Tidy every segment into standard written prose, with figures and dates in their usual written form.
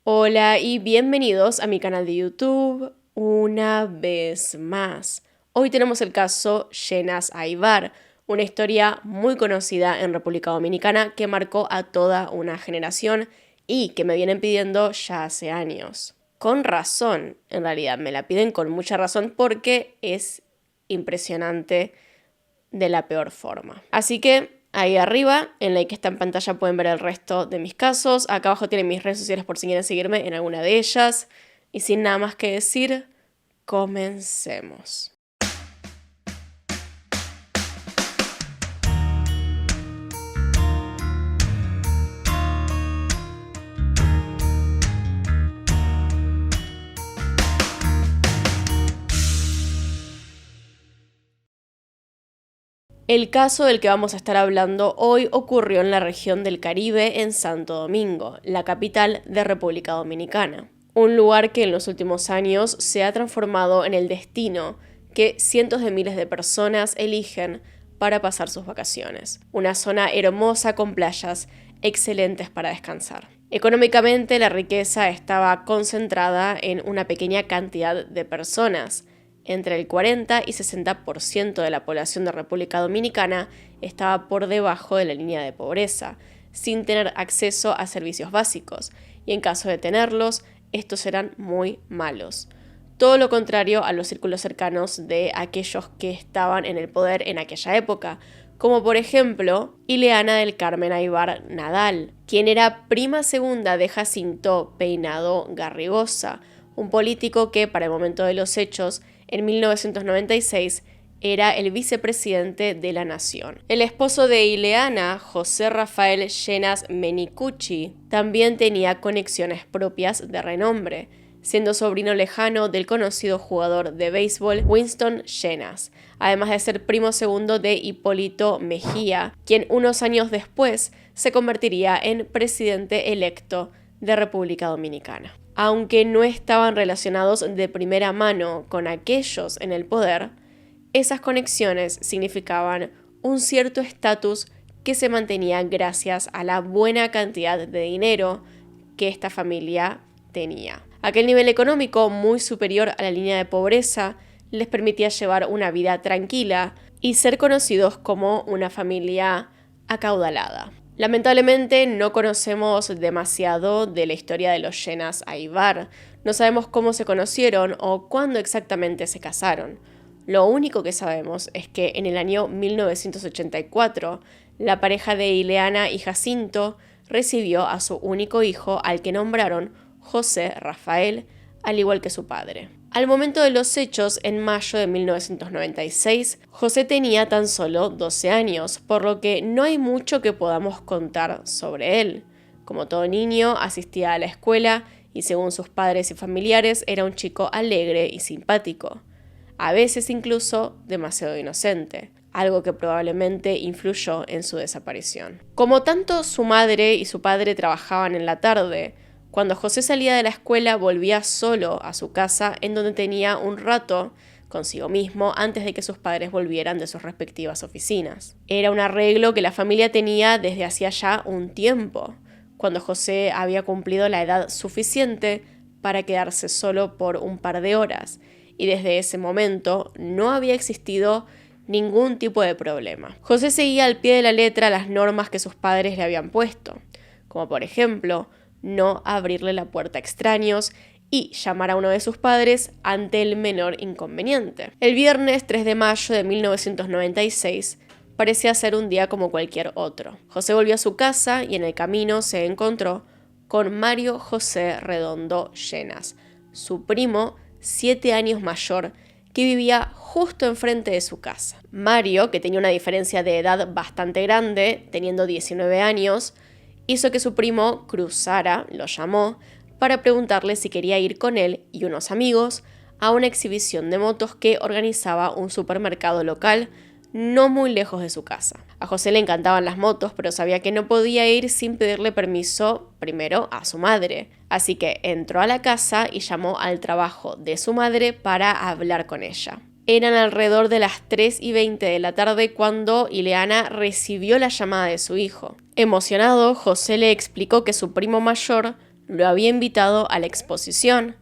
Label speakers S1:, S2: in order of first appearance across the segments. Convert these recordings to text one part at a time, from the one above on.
S1: Hola y bienvenidos a mi canal de YouTube una vez más. Hoy tenemos el caso Llenas Aybar, una historia muy conocida en República Dominicana que marcó a toda una generación y que me vienen pidiendo ya hace años. Con razón, en realidad, me la piden con mucha razón porque es impresionante de la peor forma. Así que ahí arriba, en la que está en pantalla, pueden ver el resto de mis casos. Acá abajo tienen mis redes sociales por si quieren seguirme en alguna de ellas. Y sin nada más que decir, comencemos. El caso del que vamos a estar hablando hoy ocurrió en la región del Caribe, en Santo Domingo, la capital de República Dominicana. Un lugar que en los últimos años se ha transformado en el destino que cientos de miles de personas eligen para pasar sus vacaciones. Una zona hermosa con playas excelentes para descansar. Económicamente, la riqueza estaba concentrada en una pequeña cantidad de personas. Entre el 40 y 60% de la población de República Dominicana estaba por debajo de la línea de pobreza, sin tener acceso a servicios básicos, y en caso de tenerlos, estos eran muy malos. Todo lo contrario a los círculos cercanos de aquellos que estaban en el poder en aquella época, como por ejemplo Ileana del Carmen Aybar Nadal, quien era prima segunda de Jacinto Peinado Garrigosa, un político que para el momento de los hechos, en 1996, era el vicepresidente de la nación. El esposo de Ileana, José Rafael Llenas Menicucci, también tenía conexiones propias de renombre, siendo sobrino lejano del conocido jugador de béisbol Winston Llenas, además de ser primo segundo de Hipólito Mejía, quien unos años después se convertiría en presidente electo de República Dominicana. Aunque no estaban relacionados de primera mano con aquellos en el poder, esas conexiones significaban un cierto estatus que se mantenía gracias a la buena cantidad de dinero que esta familia tenía. Aquel nivel económico muy superior a la línea de pobreza les permitía llevar una vida tranquila y ser conocidos como una familia acaudalada. Lamentablemente no conocemos demasiado de la historia de los Llenas Aybar. No sabemos cómo se conocieron o cuándo exactamente se casaron. Lo único que sabemos es que en el año 1984, la pareja de Ileana y Jacinto recibió a su único hijo, al que nombraron José Rafael, al igual que su padre. Al momento de los hechos, en mayo de 1996, José tenía tan solo 12 años, por lo que no hay mucho que podamos contar sobre él. Como todo niño, asistía a la escuela y según sus padres y familiares era un chico alegre y simpático. A veces incluso demasiado inocente, algo que probablemente influyó en su desaparición. Como tanto su madre y su padre trabajaban en la tarde, cuando José salía de la escuela volvía solo a su casa, en donde tenía un rato consigo mismo antes de que sus padres volvieran de sus respectivas oficinas. Era un arreglo que la familia tenía desde hacía ya un tiempo, cuando José había cumplido la edad suficiente para quedarse solo por un par de horas, y desde ese momento no había existido ningún tipo de problema. José seguía al pie de la letra las normas que sus padres le habían puesto, como por ejemplo no abrirle la puerta a extraños y llamar a uno de sus padres ante el menor inconveniente. El viernes 3 de mayo de 1996 parecía ser un día como cualquier otro. José volvió a su casa y en el camino se encontró con Mario José Redondo Llenas, su primo 7 años mayor, que vivía justo enfrente de su casa. Mario, que tenía una diferencia de edad bastante grande, teniendo 19 años, hizo que su primo cruzara, lo llamó, para preguntarle si quería ir con él y unos amigos a una exhibición de motos que organizaba un supermercado local no muy lejos de su casa. A José le encantaban las motos, pero sabía que no podía ir sin pedirle permiso primero a su madre. Así que entró a la casa y llamó al trabajo de su madre para hablar con ella. Eran alrededor de las 3:20 de la tarde cuando Ileana recibió la llamada de su hijo. Emocionado, José le explicó que su primo mayor lo había invitado a la exposición,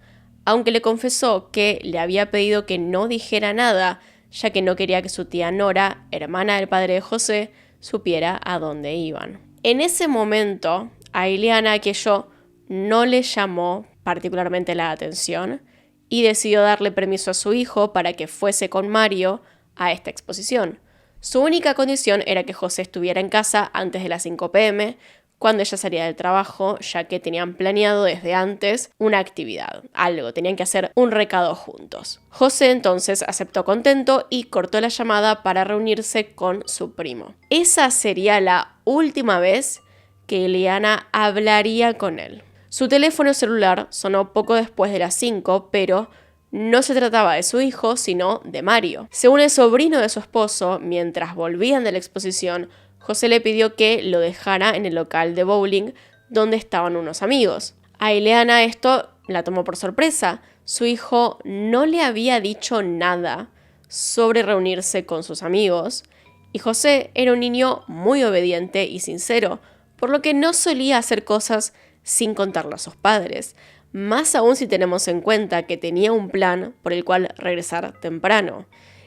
S1: aunque le confesó que le había pedido que no dijera nada, ya que no quería que su tía Nora, hermana del padre de José, supiera a dónde iban. En ese momento, a Ileana aquello no le llamó particularmente la atención y decidió darle permiso a su hijo para que fuese con Mario a esta exposición. Su única condición era que José estuviera en casa antes de las 5 p.m., cuando ella salía del trabajo, ya que tenían planeado desde antes una actividad, algo, tenían que hacer un recado juntos. José entonces aceptó contento y cortó la llamada para reunirse con su primo. Esa sería la última vez que Ileana hablaría con él. Su teléfono celular sonó poco después de las 5, pero no se trataba de su hijo, sino de Mario. Según el sobrino de su esposo, mientras volvían de la exposición, José le pidió que lo dejara en el local de bowling donde estaban unos amigos. A Ileana esto la tomó por sorpresa. Su hijo no le había dicho nada sobre reunirse con sus amigos y José era un niño muy obediente y sincero, por lo que no solía hacer cosas sin contarlo a sus padres, más aún si tenemos en cuenta que tenía un plan por el cual regresar temprano.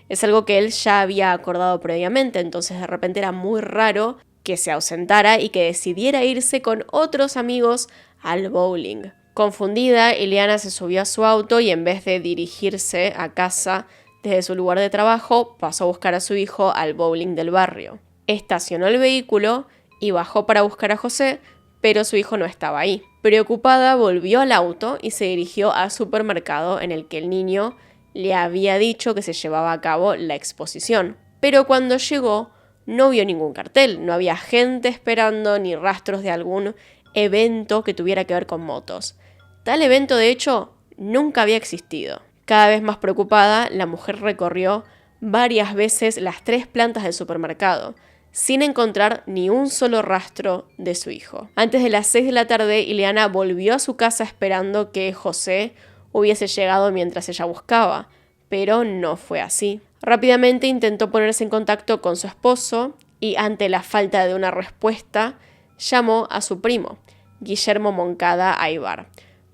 S1: Es algo que él ya había acordado previamente, entonces de repente era muy raro que se ausentara y que decidiera irse con otros amigos al bowling. Confundida, Ileana se subió a su auto y en vez de dirigirse a casa desde su lugar de trabajo, pasó a buscar a su hijo al bowling del barrio. Estacionó el vehículo y bajó para buscar a José, pero su hijo no estaba ahí. Preocupada, volvió al auto y se dirigió al supermercado en el que el niño le había dicho que se llevaba a cabo la exposición. Pero cuando llegó, no vio ningún cartel, no había gente esperando ni rastros de algún evento que tuviera que ver con motos. Tal evento, de hecho, nunca había existido. Cada vez más preocupada, la mujer recorrió varias veces las 3 plantas del supermercado, sin encontrar ni un solo rastro de su hijo. Antes de las 6 de la tarde, Ileana volvió a su casa esperando que José hubiese llegado mientras ella buscaba, pero no fue así. Rápidamente intentó ponerse en contacto con su esposo y, ante la falta de una respuesta, llamó a su primo, Guillermo Moncada Aybar,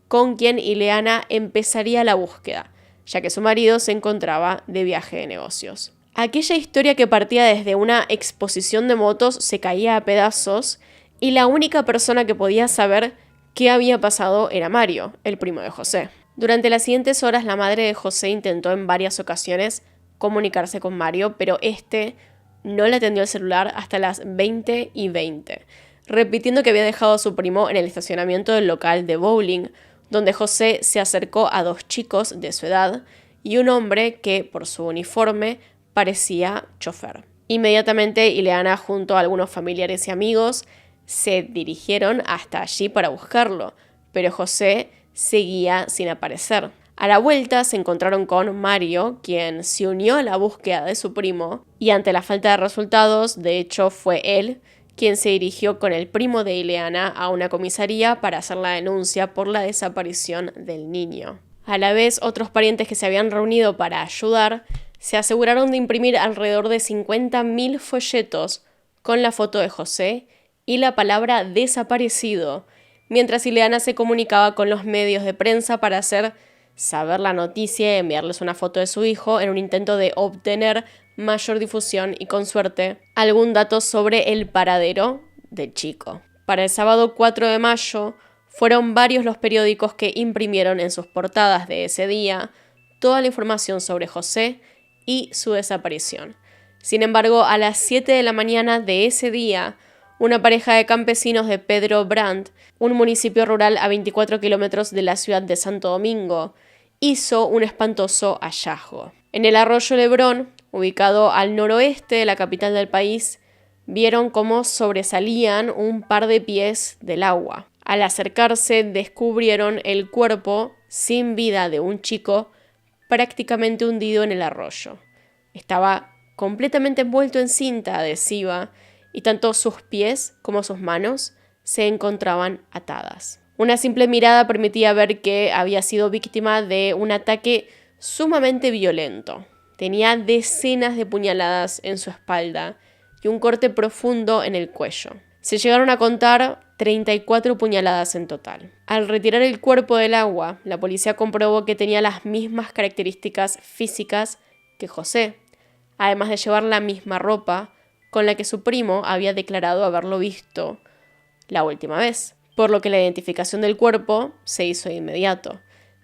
S1: con quien Ileana empezaría la búsqueda, ya que su marido se encontraba de viaje de negocios. Aquella historia que partía desde una exposición de motos se caía a pedazos y la única persona que podía saber qué había pasado era Mario, el primo de José. Durante las siguientes horas, la madre de José intentó en varias ocasiones comunicarse con Mario, pero este no le atendió el celular hasta las 20:20, repitiendo que había dejado a su primo en el estacionamiento del local de bowling, donde José se acercó a 2 chicos de su edad y un hombre que, por su uniforme, parecía chofer. Inmediatamente, Ileana, junto a algunos familiares y amigos, se dirigieron hasta allí para buscarlo, pero José seguía sin aparecer. A la vuelta se encontraron con Mario, quien se unió a la búsqueda de su primo, y ante la falta de resultados, de hecho fue él quien se dirigió con el primo de Ileana a una comisaría para hacer la denuncia por la desaparición del niño. A la vez, otros parientes que se habían reunido para ayudar se aseguraron de imprimir alrededor de 50.000 folletos con la foto de José y la palabra desaparecido, mientras Ileana se comunicaba con los medios de prensa para hacer saber la noticia y enviarles una foto de su hijo en un intento de obtener mayor difusión y, con suerte, algún dato sobre el paradero del chico. Para el sábado 4 de mayo, fueron varios los periódicos que imprimieron en sus portadas de ese día toda la información sobre José y su desaparición. Sin embargo, a las 7 de la mañana de ese día, una pareja de campesinos de Pedro Brandt, un municipio rural a 24 kilómetros de la ciudad de Santo Domingo, hizo un espantoso hallazgo. En el arroyo Lebrón, ubicado al noroeste de la capital del país, vieron cómo sobresalían un par de pies del agua. Al acercarse, descubrieron el cuerpo sin vida de un chico prácticamente hundido en el arroyo. Estaba completamente envuelto en cinta adhesiva y tanto sus pies como sus manos se encontraban atadas. Una simple mirada permitía ver que había sido víctima de un ataque sumamente violento. Tenía decenas de puñaladas en su espalda y un corte profundo en el cuello. Se llegaron a contar 34 puñaladas en total. Al retirar el cuerpo del agua, la policía comprobó que tenía las mismas características físicas que José, además de llevar la misma ropa con la que su primo había declarado haberlo visto la última vez, por lo que la identificación del cuerpo se hizo de inmediato,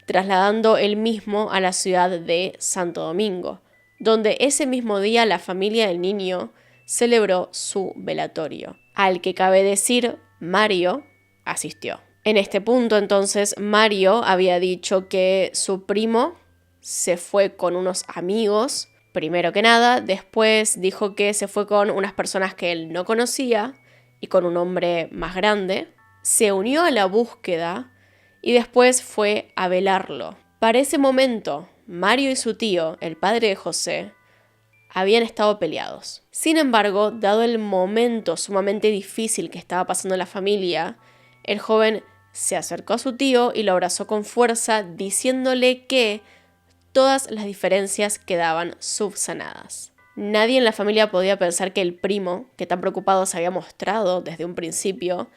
S1: trasladando él mismo a la ciudad de Santo Domingo, donde ese mismo día la familia del niño celebró su velatorio, al que cabe decir Mario asistió. En este punto entonces Mario había dicho que su primo se fue con unos amigos, primero que nada, después dijo que se fue con unas personas que él no conocía y con un hombre más grande, se unió a la búsqueda y después fue a velarlo. Para ese momento, Mario y su tío, el padre de José, habían estado peleados. Sin embargo, dado el momento sumamente difícil que estaba pasando la familia, el joven se acercó a su tío y lo abrazó con fuerza, diciéndole que todas las diferencias quedaban subsanadas. Nadie en la familia podía pensar que el primo, que tan preocupado se había mostrado desde un principio,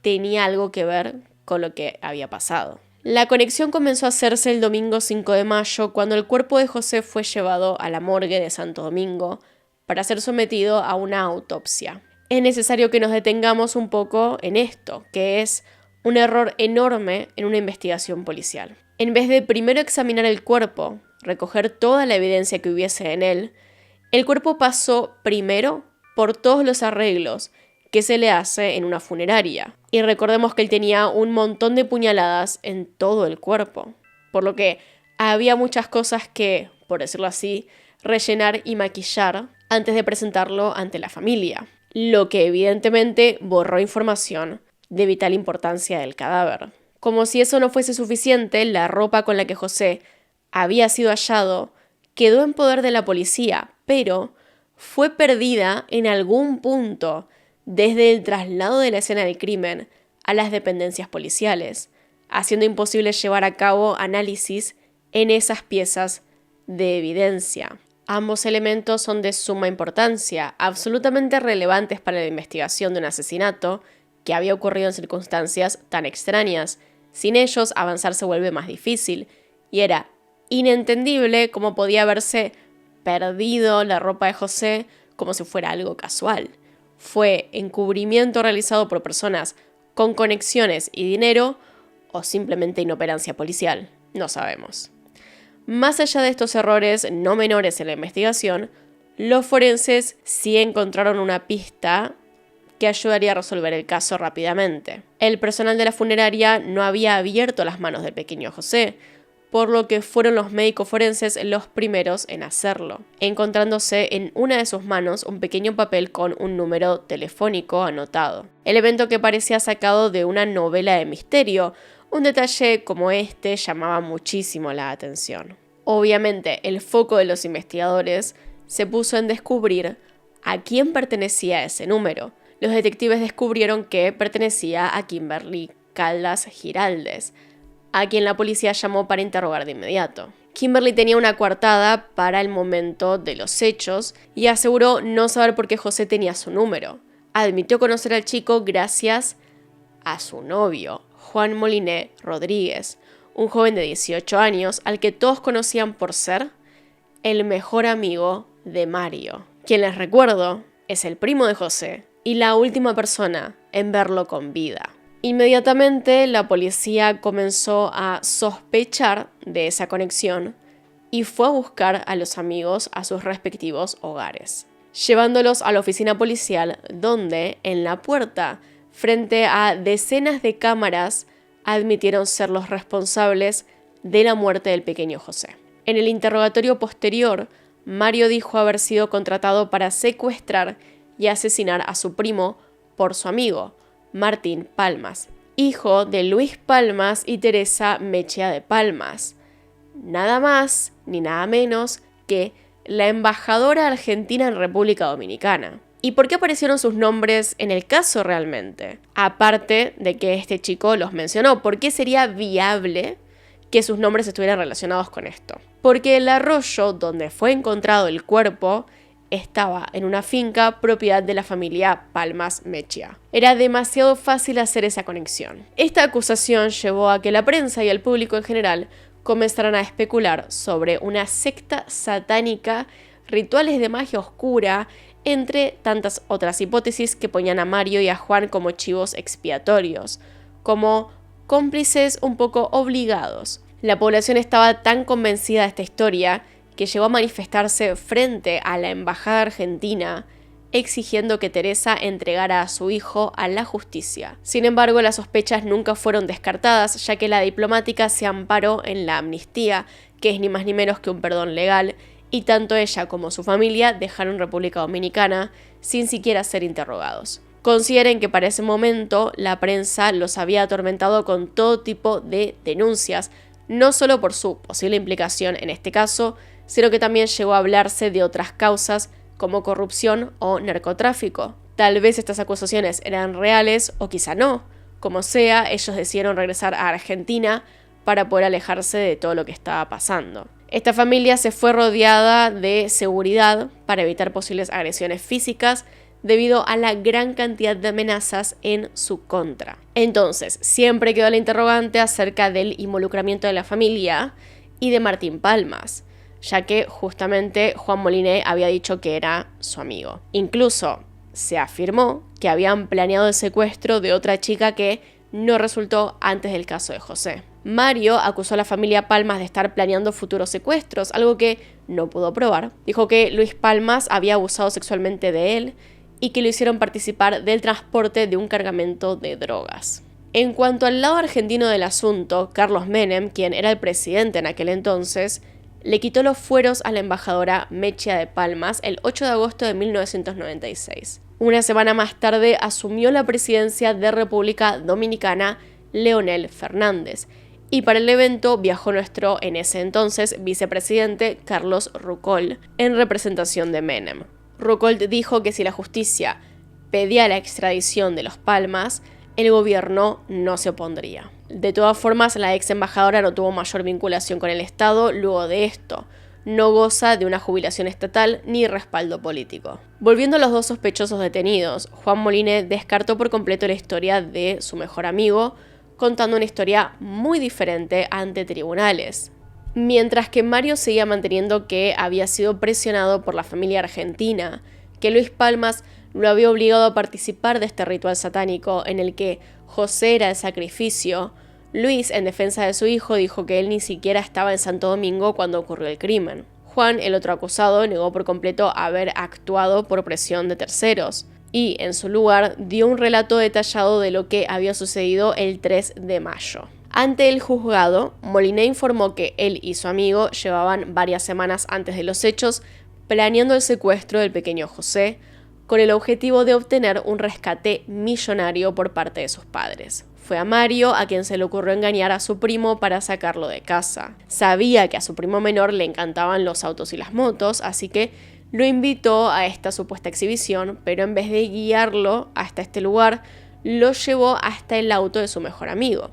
S1: tenía algo que ver con lo que había pasado. La conexión comenzó a hacerse el domingo 5 de mayo, cuando el cuerpo de José fue llevado a la morgue de Santo Domingo para ser sometido a una autopsia. Es necesario que nos detengamos un poco en esto, que es un error enorme en una investigación policial. En vez de primero examinar el cuerpo, recoger toda la evidencia que hubiese en él, el cuerpo pasó primero por todos los arreglos que se le hace en una funeraria. Y recordemos que él tenía un montón de puñaladas en todo el cuerpo, por lo que había muchas cosas que, por decirlo así, rellenar y maquillar antes de presentarlo ante la familia, lo que evidentemente borró información de vital importancia del cadáver. Como si eso no fuese suficiente, la ropa con la que José había sido hallado quedó en poder de la policía, pero fue perdida en algún punto desde el traslado de la escena del crimen a las dependencias policiales, haciendo imposible llevar a cabo análisis en esas piezas de evidencia. Ambos elementos son de suma importancia, absolutamente relevantes para la investigación de un asesinato que había ocurrido en circunstancias tan extrañas. Sin ellos, avanzar se vuelve más difícil, y era inentendible cómo podía haberse perdido la ropa de José como si fuera algo casual. ¿Fue encubrimiento realizado por personas con conexiones y dinero o simplemente inoperancia policial? No sabemos. Más allá de estos errores no menores en la investigación, los forenses sí encontraron una pista que ayudaría a resolver el caso rápidamente. El personal de la funeraria no había abierto las manos del pequeño José, por lo que fueron los médicos forenses los primeros en hacerlo, encontrándose en una de sus manos un pequeño papel con un número telefónico anotado. Elemento que parecía sacado de una novela de misterio. Un detalle como este llamaba muchísimo la atención. Obviamente, el foco de los investigadores se puso en descubrir a quién pertenecía ese número. Los detectives descubrieron que pertenecía a Kimberly Caldas Giraldes, a quien la policía llamó para interrogar de inmediato. Kimberly tenía una coartada para el momento de los hechos y aseguró no saber por qué José tenía su número. Admitió conocer al chico gracias a su novio, Juan Moliné Rodríguez, un joven de 18 años al que todos conocían por ser el mejor amigo de Mario, quien, les recuerdo, es el primo de José y la última persona en verlo con vida. Inmediatamente la policía comenzó a sospechar de esa conexión y fue a buscar a los amigos a sus respectivos hogares, llevándolos a la oficina policial donde, en la puerta, frente a decenas de cámaras, admitieron ser los responsables de la muerte del pequeño José. En el interrogatorio posterior, Mario dijo haber sido contratado para secuestrar y asesinar a su primo por su amigo, Martín Palmas, hijo de Luis Palmas y Teresa Mechea de Palmas, nada más ni nada menos que la embajadora argentina en República Dominicana. ¿Y por qué aparecieron sus nombres en el caso realmente? Aparte de que este chico los mencionó, ¿por qué sería viable que sus nombres estuvieran relacionados con esto? Porque el arroyo donde fue encontrado el cuerpo estaba en una finca propiedad de la familia Palmas Mejía. Era demasiado fácil hacer esa conexión. Esta acusación llevó a que la prensa y el público en general comenzaran a especular sobre una secta satánica, rituales de magia oscura, entre tantas otras hipótesis que ponían a Mario y a Juan como chivos expiatorios, como cómplices un poco obligados. La población estaba tan convencida de esta historia que llegó a manifestarse frente a la embajada argentina exigiendo que Teresa entregara a su hijo a la justicia. Sin embargo, las sospechas nunca fueron descartadas, ya que la diplomática se amparó en la amnistía, que es ni más ni menos que un perdón legal, y tanto ella como su familia dejaron República Dominicana sin siquiera ser interrogados. Consideren que para ese momento la prensa los había atormentado con todo tipo de denuncias, no solo por su posible implicación en este caso, sino que también llegó a hablarse de otras causas como corrupción o narcotráfico. Tal vez estas acusaciones eran reales o quizá no. Como sea, ellos decidieron regresar a Argentina para poder alejarse de todo lo que estaba pasando. Esta familia se fue rodeada de seguridad para evitar posibles agresiones físicas debido a la gran cantidad de amenazas en su contra. Entonces, siempre quedó la interrogante acerca del involucramiento de la familia y de Martín Palmas, ya que justamente Juan Moliné había dicho que era su amigo. Incluso se afirmó que habían planeado el secuestro de otra chica que no resultó antes del caso de José. Mario acusó a la familia Palmas de estar planeando futuros secuestros, algo que no pudo probar. Dijo que Luis Palmas había abusado sexualmente de él y que lo hicieron participar del transporte de un cargamento de drogas. En cuanto al lado argentino del asunto, Carlos Menem, quien era el presidente en aquel entonces, le quitó los fueros a la embajadora Mejía de Palmas el 8 de agosto de 1996. Una semana más tarde asumió la presidencia de República Dominicana Leonel Fernández, y para el evento viajó nuestro, en ese entonces, vicepresidente Carlos Rucol, en representación de Menem. Rucol dijo que si la justicia pedía la extradición de los Palmas, el gobierno no se opondría. De todas formas, la ex embajadora no tuvo mayor vinculación con el Estado luego de esto. No goza de una jubilación estatal ni respaldo político. Volviendo a los dos sospechosos detenidos, Juan Moliné descartó por completo la historia de su mejor amigo, contando una historia muy diferente ante tribunales. Mientras que Mario seguía manteniendo que había sido presionado por la familia argentina, que Luis Palmas lo había obligado a participar de este ritual satánico en el que José era el sacrificio, Luis, en defensa de su hijo, dijo que él ni siquiera estaba en Santo Domingo cuando ocurrió el crimen. Juan, el otro acusado, negó por completo haber actuado por presión de terceros y, en su lugar, dio un relato detallado de lo que había sucedido el 3 de mayo. Ante el juzgado, Moliné informó que él y su amigo llevaban varias semanas antes de los hechos planeando el secuestro del pequeño José, con el objetivo de obtener un rescate millonario por parte de sus padres. Fue a Mario a quien se le ocurrió engañar a su primo para sacarlo de casa. Sabía que a su primo menor le encantaban los autos y las motos, así que lo invitó a esta supuesta exhibición, pero en vez de guiarlo hasta este lugar, lo llevó hasta el auto de su mejor amigo.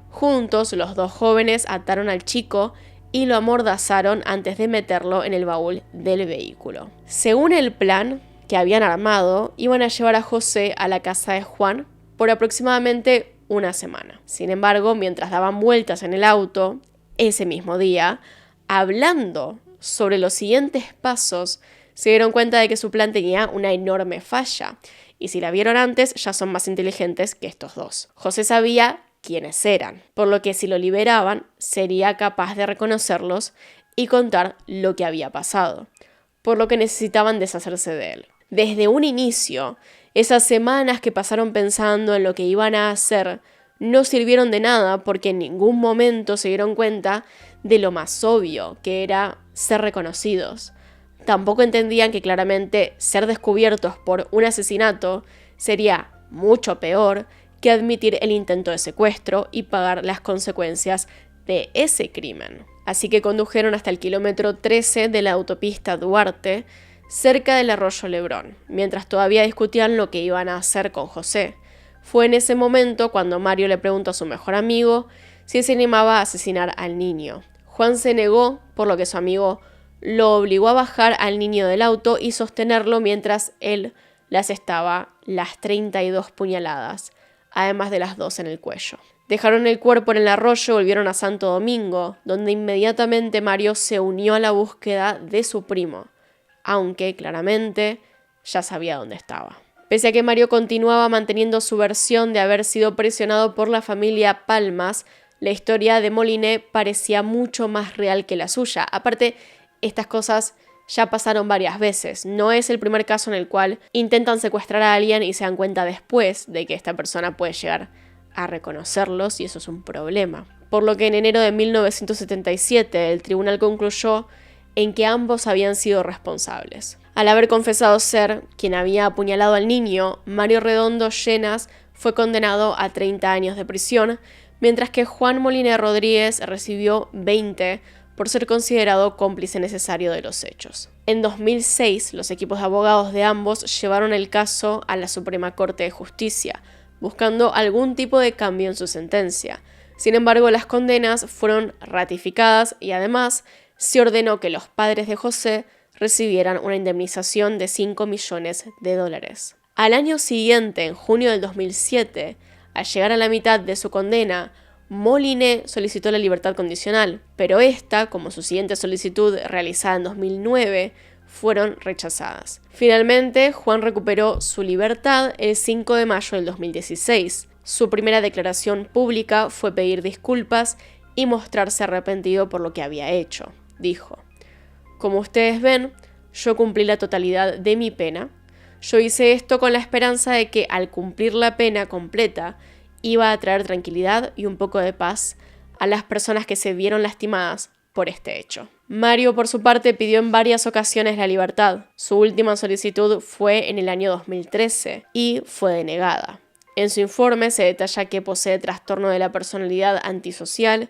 S1: Juntos, los dos jóvenes ataron al chico y lo amordazaron antes de meterlo en el baúl del vehículo. Según el plan que habían armado, iban a llevar a José a la casa de Juan por aproximadamente una semana. Sin embargo, mientras daban vueltas en el auto, ese mismo día, hablando sobre los siguientes pasos, se dieron cuenta de que su plan tenía una enorme falla. Y si la vieron antes, ya son más inteligentes que estos dos. José sabía quiénes eran, por lo que si lo liberaban, sería capaz de reconocerlos y contar lo que había pasado, por lo que necesitaban deshacerse de él. Desde un inicio, esas semanas que pasaron pensando en lo que iban a hacer no sirvieron de nada porque en ningún momento se dieron cuenta de lo más obvio, que era ser reconocidos. Tampoco entendían que claramente ser descubiertos por un asesinato sería mucho peor que admitir el intento de secuestro y pagar las consecuencias de ese crimen. Así que condujeron hasta el kilómetro 13 de la autopista Duarte, cerca del arroyo Lebrón, mientras todavía discutían lo que iban a hacer con José. Fue en ese momento cuando Mario le preguntó a su mejor amigo si se animaba a asesinar al niño. Juan se negó, por lo que su amigo lo obligó a bajar al niño del auto y sostenerlo mientras él le asestaba las 32 puñaladas, además de las 2 en el cuello. Dejaron el cuerpo en el arroyo y volvieron a Santo Domingo, donde inmediatamente Mario se unió a la búsqueda de su primo, aunque claramente ya sabía dónde estaba. Pese a que Mario continuaba manteniendo su versión de haber sido presionado por la familia Palmas, la historia de Moliné parecía mucho más real que la suya. Aparte, estas cosas ya pasaron varias veces. No es el primer caso en el cual intentan secuestrar a alguien y se dan cuenta después de que esta persona puede llegar a reconocerlos, y eso es un problema. Por lo que en enero de 1977 el tribunal concluyó en que ambos habían sido responsables. Al haber confesado ser quien había apuñalado al niño, Mario Redondo Llenas fue condenado a 30 años de prisión, mientras que Juan Moliné Rodríguez recibió 20 por ser considerado cómplice necesario de los hechos. En 2006, los equipos de abogados de ambos llevaron el caso a la Suprema Corte de Justicia, buscando algún tipo de cambio en su sentencia. Sin embargo, las condenas fueron ratificadas y además se ordenó que los padres de José recibieran una indemnización de $5 millones. Al año siguiente, en junio del 2007, al llegar a la mitad de su condena, Moliné solicitó la libertad condicional, pero esta, como su siguiente solicitud realizada en 2009, fueron rechazadas. Finalmente, Juan recuperó su libertad el 5 de mayo del 2016. Su primera declaración pública fue pedir disculpas y mostrarse arrepentido por lo que había hecho. Dijo: "Como ustedes ven, yo cumplí la totalidad de mi pena. Yo hice esto con la esperanza de que al cumplir la pena completa iba a traer tranquilidad y un poco de paz a las personas que se vieron lastimadas por este hecho". Mario, por su parte, pidió en varias ocasiones la libertad. Su última solicitud fue en el año 2013 y fue denegada. En su informe se detalla que posee trastorno de la personalidad antisocial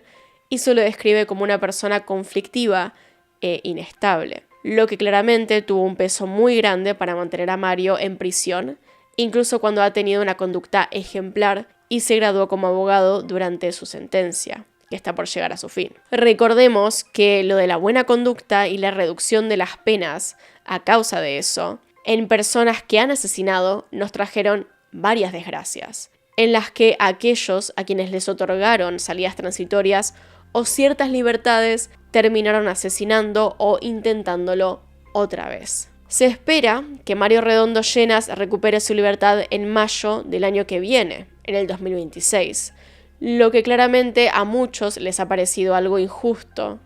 S1: y se lo describe como una persona conflictiva e inestable, lo que claramente tuvo un peso muy grande para mantener a Mario en prisión, incluso cuando ha tenido una conducta ejemplar y se graduó como abogado durante su sentencia, que está por llegar a su fin. Recordemos que lo de la buena conducta y la reducción de las penas a causa de eso, en personas que han asesinado, nos trajeron varias desgracias, en las que aquellos a quienes les otorgaron salidas transitorias o ciertas libertades terminaron asesinando o intentándolo otra vez. Se espera que Mario Redondo Llenas recupere su libertad en mayo del año que viene, en el 2026, lo que claramente a muchos les ha parecido algo injusto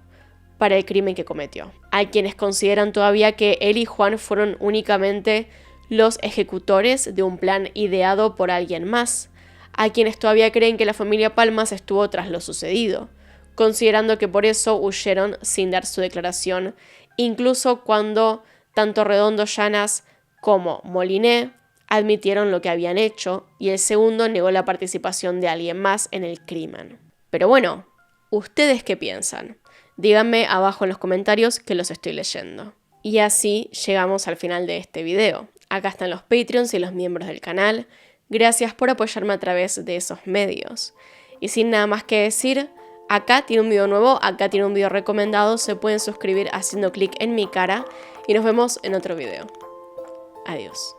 S1: para el crimen que cometió. Hay quienes consideran todavía que él y Juan fueron únicamente los ejecutores de un plan ideado por alguien más. Hay quienes todavía creen que la familia Palmas estuvo tras lo sucedido, considerando que por eso huyeron sin dar su declaración, incluso cuando tanto Redondo Llenas como Moliné admitieron lo que habían hecho y el segundo negó la participación de alguien más en el crimen. Pero bueno, ¿ustedes qué piensan? Díganme abajo en los comentarios que los estoy leyendo. Y así llegamos al final de este video. Acá están los Patreons y los miembros del canal. Gracias por apoyarme a través de esos medios. Y sin nada más que decir, acá tiene un video nuevo, acá tiene un video recomendado. Se pueden suscribir haciendo clic en mi cara y nos vemos en otro video. Adiós.